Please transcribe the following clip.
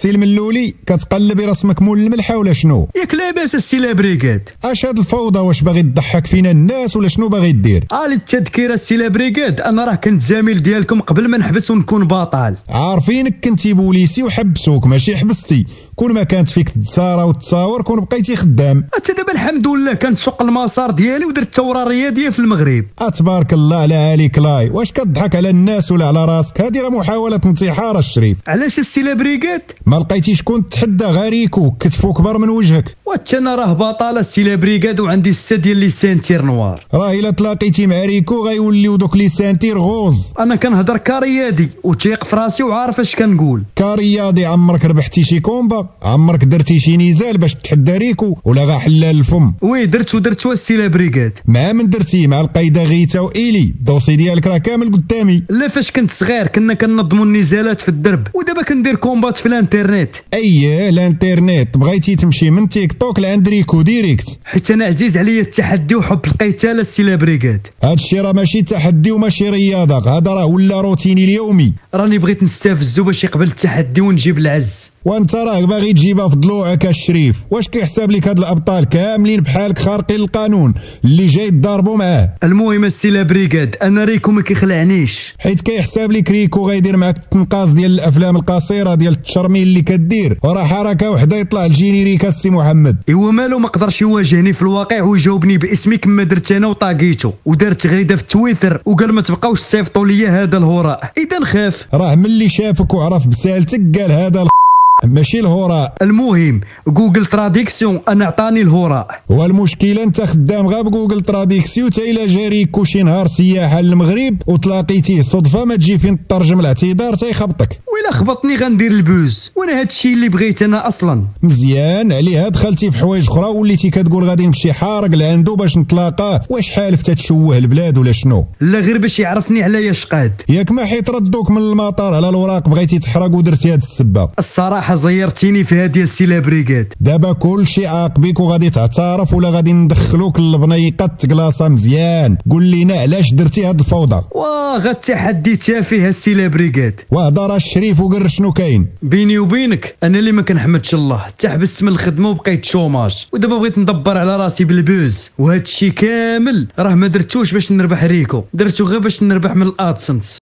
السي الملولي كتقلبي رسمك مول الملحه ولا شنو؟ ياك لاباس السي لابريكاد؟ اش هاد الفوضى؟ واش باغي تضحك فينا الناس ولا شنو باغي دير؟ للتذكير السي لابريكاد، انا راه كنت زميل ديالكم قبل ما نحبس ونكون بطل. عارفينك كنتي بوليسي وحبسوك ماشي حبستي، كون ما كانت فيك التسارة والتصاور كون بقيتي خدام. انت دابا الحمد لله كنتشق المسار ديالي ودرت الثوره الرياضيه في المغرب. تبارك الله على عليك لاي، واش كتضحك على الناس ولا على راسك؟ هذه راه محاولة انتحار الشريف. علاش السي لابريكاد؟ ما لقيتيش كون تحدى غاريكو كتفو كبر من وجهك. وات انا راه بطل السي لابريكاد وعندي 6 ديال لي سانتير نوار. راه الا تلاقيتي مع ريكو غيوليو دوك لي سانتير غوز. انا كنهضر كرياضي وتيق في راسي وعارف اش كنقول. كرياضي؟ عمرك ربحتي شي كومبا؟ عمرك درتي شي نزال باش تحدى ريكو ولا غا حلال الفم؟ وي درت السي لابريكاد. مع من درتي؟ مع القايده غيتا وايلي. الدوسي ديالك راه كامل قدامي. لا فاش كنت صغير كنا كننظموا النزالات في الدرب، ودابا كندير كومبات في الانترنت. اييه الانترنت، بغيتي تمشي من تيك توك لعند ريكو ديريكت. حيت انا عزيز عليا التحدي وحب القتال السي لابريكاد. هادشي راه ماشي تحدي وماشي رياضه، هذا راه ولا روتيني اليومي. راني بغيت نستافزو باش يقبل التحدي ونجيب العز. وانت راه باغي تجيبها في ضلوعك الشريف. واش كيحسب لك هاد الابطال كاملين بحالك خارقين القانون اللي جاي تضاربوا معاه؟ المهم السي لابريكاد انا ريكو ما كيخلعنيش، حيت كيحسب لك ريكو غيدير معاك التنقاص ديال الافلام القصيره ديال التشرميل اللي كدير، وراه حركه وحده يطلع الجينيريكا السي محمد. ايوا مالو ما قدرش يواجهني في الواقع ويجاوبني باسمي كما درت انا وطاقيتو، ودار تغريده في تويتر وقال ما تبقاوش تصيفطوا ليا هذا الهراء. اذا خاف، راه ملي شافك وعرف بسالتك قال هذا ماشي الهراء. المهم جوجل تراديكسيون انا عطاني الهراء. والمشكله انت خدام غير بجوجل تراديكسيون، تا الا جا ريكو شي نهار سياحه للمغرب وتلاقيتيه صدفه ما تجي فين تترجم الاعتذار تيخبطك. وإلا خبطني غندير البوز، وانا هادشي اللي بغيت انا اصلا. مزيان عليها دخلتي في حوايج اخرى وليتي كتقول غادي نمشي حارق لعندو باش نتلاقاه. واش حالف تتشوه البلاد ولا شنو؟ لا غير باش يعرفني على يا شقاد. ياك ما حيت ردوك من المطار على الوراق بغيتي تحرق ودرتي هاد السبه؟ الصراحه زيرتيني في هذه السي لابريكاد. دابا كلشي عاقبيك وغادي تعترف ولا غادي ندخلوك للبنيقه تقلاصه مزيان؟ قول لينا علاش درتي هاد الفوضى؟ غا التحدي تافه السي لابريكاد. وهضر الشريف وقر شنو كاين. بيني وبينك انا اللي ما كنحمدش الله، تحبست من الخدمه وبقيت شوماج، ودابا بغيت ندبر على راسي بالبوز، وهذا الشيء كامل راه ما درتوش باش نربح ريكو، درتو غير باش نربح من الادسنس.